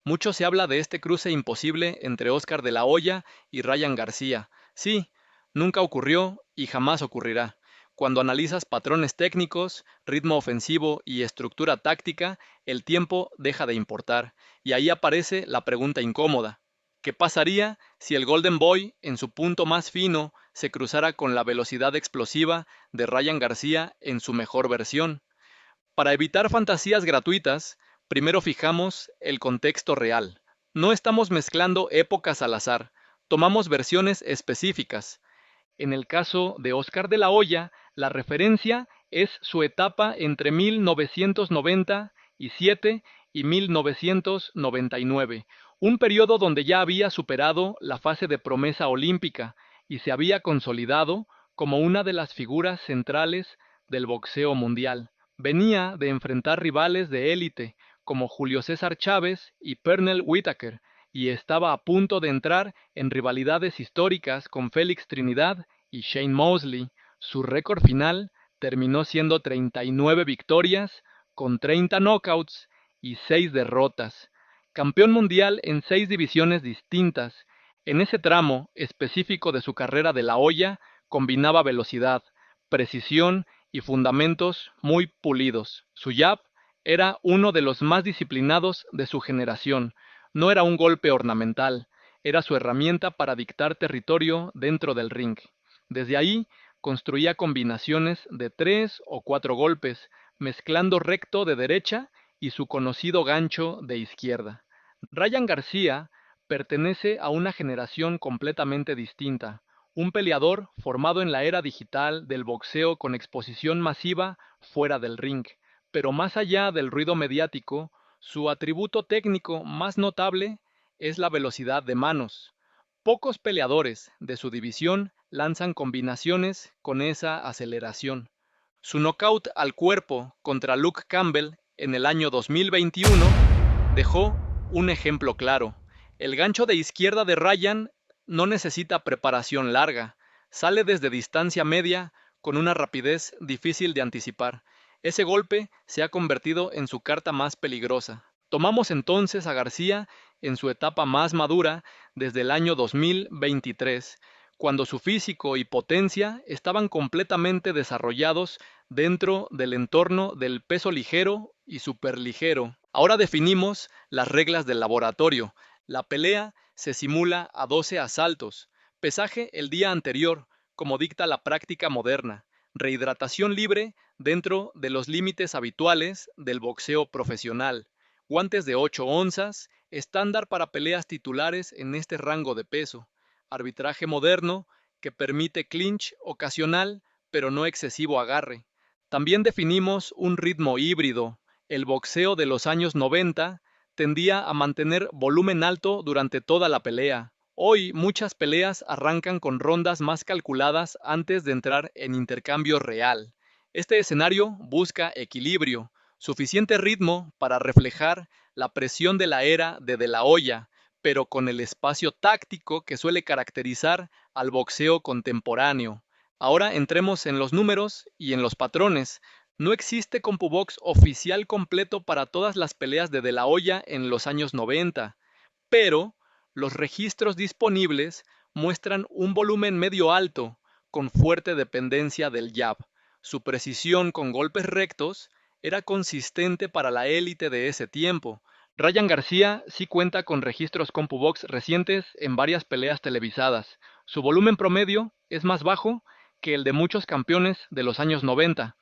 Mucho se habla de este cruce imposible entre Oscar de la Hoya y Ryan García. Sí, nunca ocurrió y jamás ocurrirá. Cuando analizas patrones técnicos, ritmo ofensivo y estructura táctica, el tiempo deja de importar, y ahí aparece la pregunta incómoda. ¿Qué pasaría si el Golden Boy, en su punto más fino, se cruzara con la velocidad explosiva de Ryan García en su mejor versión? Para evitar fantasías gratuitas, primero fijamos el contexto real. No estamos mezclando épocas al azar, tomamos versiones específicas. En el caso de Oscar de la Hoya, la referencia es su etapa entre 1997 y 1999, un periodo donde ya había superado la fase de promesa olímpica y se había consolidado como una de las figuras centrales del boxeo mundial. Venía de enfrentar rivales de élite como Julio César Chávez y Pernell Whitaker, y estaba a punto de entrar en rivalidades históricas con Félix Trinidad y Shane Mosley. Su récord final terminó siendo 39 victorias con 30 knockouts y 6 derrotas. Campeón mundial en 6 divisiones distintas. En ese tramo específico de su carrera, de la Hoya combinaba velocidad, precisión y fundamentos muy pulidos. Su jab era uno de los más disciplinados de su generación. No era un golpe ornamental, era su herramienta para dictar territorio dentro del ring. Desde ahí construía combinaciones de 3 o 4 golpes, mezclando recto de derecha y su conocido gancho de izquierda. Ryan García pertenece a una generación completamente distinta, un peleador formado en la era digital del boxeo con exposición masiva fuera del ring, pero más allá del ruido mediático, su atributo técnico más notable es la velocidad de manos. Pocos peleadores de su división lanzan combinaciones con esa aceleración. Su knockout al cuerpo contra Luke Campbell en el año 2021 dejó un ejemplo claro. El gancho de izquierda de Ryan no necesita preparación larga, sale desde distancia media con una rapidez difícil de anticipar. Ese golpe se ha convertido en su carta más peligrosa. Tomamos entonces a García en su etapa más madura desde el año 2023, cuando su físico y potencia estaban completamente desarrollados dentro del entorno del peso ligero y superligero. Ahora definimos las reglas del laboratorio. La pelea se simula a 12 asaltos, pesaje el día anterior, como dicta la práctica moderna, rehidratación libre dentro de los límites habituales del boxeo profesional, guantes de 8 onzas, estándar para peleas titulares en este rango de peso, arbitraje moderno que permite clinch ocasional pero no excesivo agarre. También definimos un ritmo híbrido. El boxeo de los años 90 tendía a mantener volumen alto durante toda la pelea. Hoy muchas peleas arrancan con rondas más calculadas antes de entrar en intercambio real. Este escenario busca equilibrio, suficiente ritmo para reflejar la presión de la era de la Hoya, pero con el espacio táctico que suele caracterizar al boxeo contemporáneo. Ahora entremos en los números y en los patrones. No existe CompuBox oficial completo para todas las peleas de la Hoya en los años 90, pero los registros disponibles muestran un volumen medio alto, con fuerte dependencia del jab. Su precisión con golpes rectos era consistente para la élite de ese tiempo. Ryan García sí cuenta con registros CompuBox recientes en varias peleas televisadas. Su volumen promedio es más bajo que el de muchos campeones de los años 90,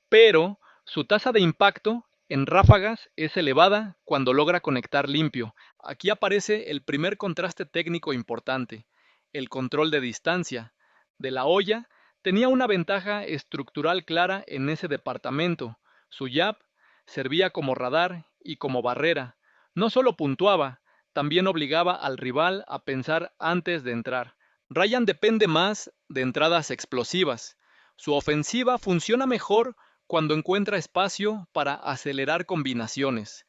pero su tasa de impacto en ráfagas es elevada cuando logra conectar limpio. Aquí aparece el primer contraste técnico importante, el control de distancia. De la Hoya tenía una ventaja estructural clara en ese departamento. Su jab servía como radar y como barrera. No solo puntuaba, también obligaba al rival a pensar antes de entrar. Ryan depende más de entradas explosivas. Su ofensiva funciona mejor cuando encuentra espacio para acelerar combinaciones.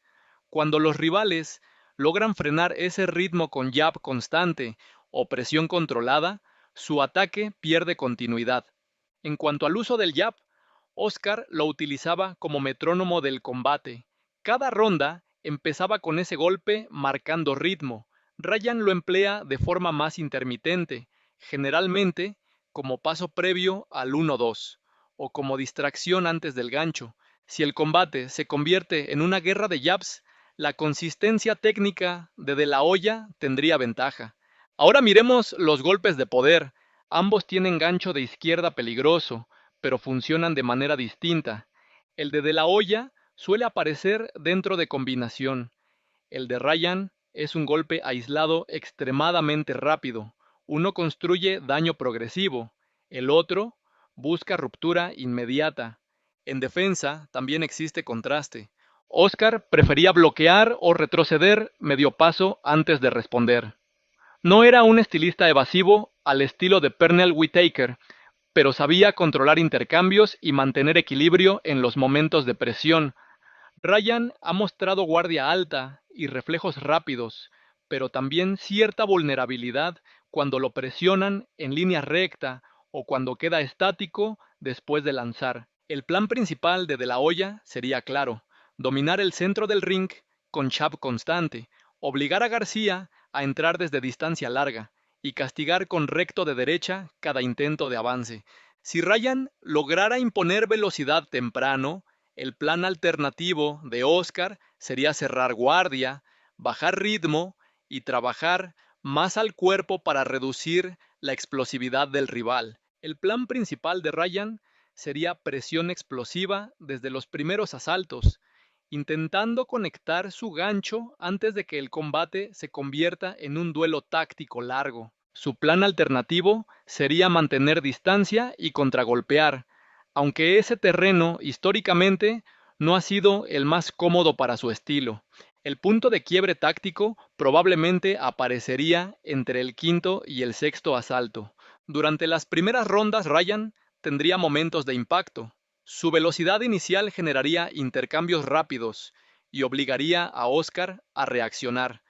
Cuando los rivales logran frenar ese ritmo con jab constante o presión controlada, su ataque pierde continuidad. En cuanto al uso del jab, Oscar lo utilizaba como metrónomo del combate. Cada ronda empezaba con ese golpe marcando ritmo. Ryan lo emplea de forma más intermitente, generalmente como paso previo al 1-2 o como distracción antes del gancho. Si el combate se convierte en una guerra de jabs, la consistencia técnica de la Hoya tendría ventaja. Ahora miremos los golpes de poder. Ambos tienen gancho de izquierda peligroso, pero funcionan de manera distinta. El de la Hoya suele aparecer dentro de combinación. El de Ryan es un golpe aislado extremadamente rápido. Uno construye daño progresivo, el otro busca ruptura inmediata. En defensa también existe contraste. Oscar prefería bloquear o retroceder medio paso antes de responder. No era un estilista evasivo al estilo de Pernell Whitaker, pero sabía controlar intercambios y mantener equilibrio en los momentos de presión. Ryan ha mostrado guardia alta y reflejos rápidos, pero también cierta vulnerabilidad cuando lo presionan en línea recta o cuando queda estático después de lanzar. El plan principal de la Hoya sería claro: dominar el centro del ring con jab constante, obligar a García a entrar desde distancia larga y castigar con recto de derecha cada intento de avance. Si Ryan lograra imponer velocidad temprano, el plan alternativo de Oscar sería cerrar guardia, bajar ritmo y trabajar más al cuerpo para reducir la explosividad del rival. El plan principal de Ryan sería presión explosiva desde los primeros asaltos, intentando conectar su gancho antes de que el combate se convierta en un duelo táctico largo. Su plan alternativo sería mantener distancia y contragolpear, aunque ese terreno históricamente no ha sido el más cómodo para su estilo. El punto de quiebre táctico probablemente aparecería entre el quinto y el sexto asalto. Durante las primeras rondas, Ryan tendría momentos de impacto. Su velocidad inicial generaría intercambios rápidos y obligaría a Oscar a reaccionar.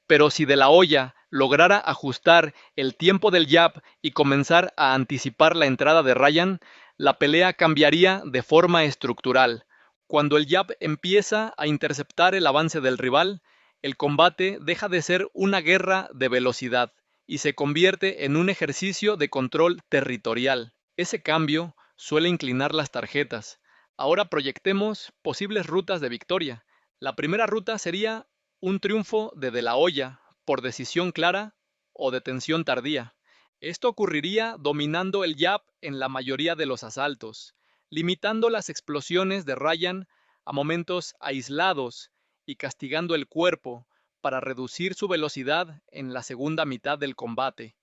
Pero si De La Hoya lograra ajustar el tiempo del jab y comenzar a anticipar la entrada de Ryan, la pelea cambiaría de forma estructural. Cuando el jab empieza a interceptar el avance del rival, el combate deja de ser una guerra de velocidad y se convierte en un ejercicio de control territorial. Ese cambio suele inclinar las tarjetas. Ahora proyectemos posibles rutas de victoria. La primera ruta sería un triunfo de La Hoya por decisión clara o detención tardía. Esto ocurriría dominando el jab en la mayoría de los asaltos, limitando las explosiones de Ryan a momentos aislados y castigando el cuerpo para reducir su velocidad en la segunda mitad del combate.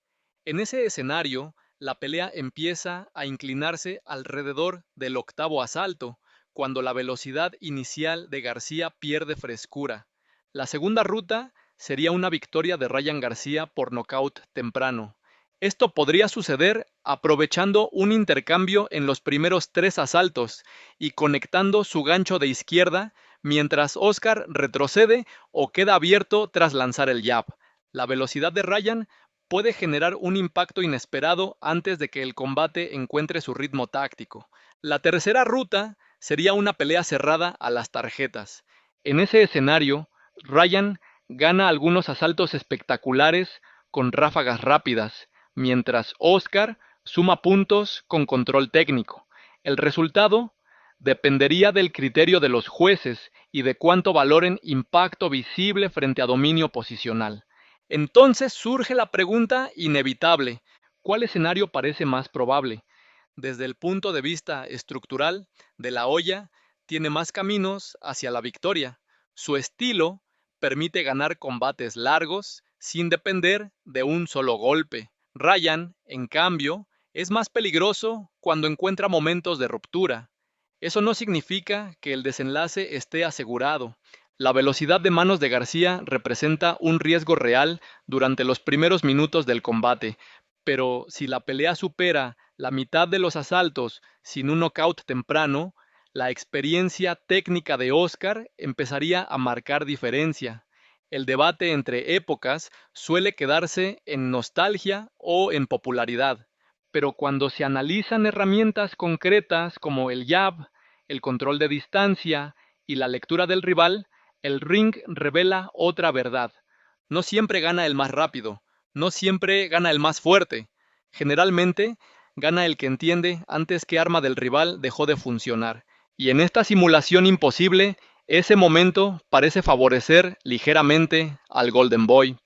En ese escenario, la pelea empieza a inclinarse alrededor del octavo asalto, cuando la velocidad inicial de García pierde frescura. La segunda ruta sería una victoria de Ryan García por nocaut temprano. Esto podría suceder aprovechando un intercambio en los primeros 3 asaltos y conectando su gancho de izquierda mientras Oscar retrocede o queda abierto tras lanzar el jab. La velocidad de Ryan puede generar un impacto inesperado antes de que el combate encuentre su ritmo táctico. La tercera ruta sería una pelea cerrada a las tarjetas. En ese escenario, Ryan gana algunos asaltos espectaculares con ráfagas rápidas, mientras Oscar suma puntos con control técnico. El resultado dependería del criterio de los jueces y de cuánto valoren impacto visible frente a dominio posicional. Entonces surge la pregunta inevitable: ¿cuál escenario parece más probable? Desde el punto de vista estructural, De La Hoya tiene más caminos hacia la victoria. Su estilo permite ganar combates largos sin depender de un solo golpe. Ryan, en cambio, es más peligroso cuando encuentra momentos de ruptura. Eso no significa que el desenlace esté asegurado. La velocidad de manos de García representa un riesgo real durante los primeros minutos del combate, pero si la pelea supera la mitad de los asaltos sin un knockout temprano, la experiencia técnica de Oscar empezaría a marcar diferencia. El debate entre épocas suele quedarse en nostalgia o en popularidad, pero cuando se analizan herramientas concretas como el jab, el control de distancia y la lectura del rival, El ring revela otra verdad. No siempre gana el más rápido, no siempre gana el más fuerte. Generalmente gana el que entiende antes qué arma del rival dejó de funcionar. Y en esta simulación imposible, ese momento parece favorecer ligeramente al Golden Boy.